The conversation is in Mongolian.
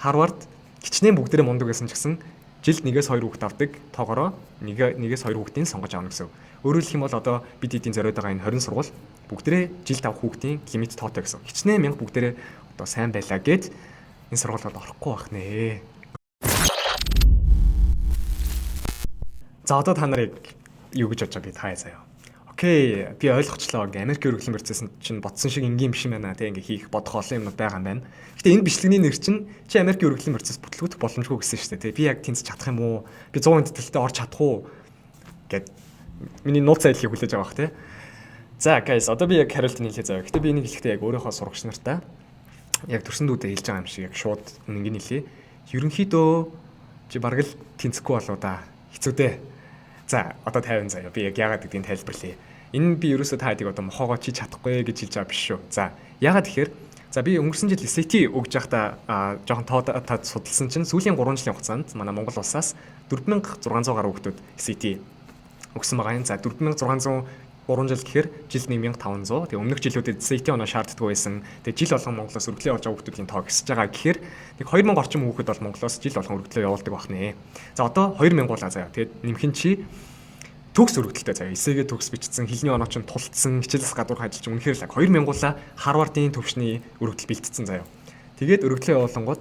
Харвард хичнээн бүгдээрээ мундаг байсан ч гэсэн жилд 1-2 хүүхэд авдаг тоогоороо 1-2 хүүхдийн сонгож авна гэсэн. Өөрөөр хэлэх юм бол одоо бид эдийн зориод байгаа энэ 20 сургууль бүгдээрээ жилд авах хүүхдийн лимит тоотой гэсэн. Хичнээн мянга бүгдээрээ одоо сайн байлаа гэд энэ сургуулиуд орохгүй байх нэ. За одоо та нарыг юу гэж бодож байгаа би таа заяа. Окей, би ойлгочлоо. Америк өргөдлийн процесс чинь бодсон шиг энгийн биш юм байна. Тэг ингээ хийх бодох олон юмнууд байгаа юм байна. Гэтэ энэ бичлэгний нэр чинь чи Америк өргөдлийн процесс бүтлгүүтэх боломжгүй гэсэн шүү дээ. Тэг би яг тэнцэж чадах юм уу? Би 100% тэтгэлтэй орж чадах уу? Гэт миний нууц сайдлыг хүлээж байгаа бах тий. За guys, одоо би яг хариулт нь хэлье заяа. Гэтэ би энийг хэлэхдээ яг өөрийнхөө сурагч нартай яг төрсөндүүдээ хэлж байгаа юм шиг яг шууд үнэнг нь хэлье. Ерөнхийдөө чи бараг л тэнцэхгүй болоо да. Хэцүү дээ. За одоо 50 заяа. Би яг яагаад гэдгийг тайлбарлая. Энэ би ерөөсөө та хэдийг одоо мохоогоо чи чадахгүй гэж хэлж байгаа биш шүү. За яагаад тэгэхээр за би өнгөрсөн жил SAT өгж байхдаа жоохон тоо судалсан чинь сүүлийн 3 жилийн хугацаанд манай Монгол улсаас 4600 гаруй хүүхдүүд SAT өгсөн байгаа юм. За 4600 3 жил гэхээр жилд 1500. Тэгээ өмнөх жилүүдэд SAT оноо шаарддаггүй байсан. Тэгээ жил болгон Монголоос өргөлөө явж байгаа хүүхдүүдийн тоо өсөж байгаа гэхээр нэг 2000 орчим хүүхэд бол Монголоос жил болгон өргөлөө явуулдаг байх нэ. За одоо 2000 гуулаа заяа. Тэгээд нэмэх нь чи төгс өргөдөлтэй заяа. Эсээгээ төгс бичсэн, хэлний оноо ч тулцсан, хичээлээс гадуур ажиллаж үнэхээр л 2000 гуулаа Харвардын төвшний өргөдөл бэлтцсэн заяа. Тэгээд өргөлөө явуулангууд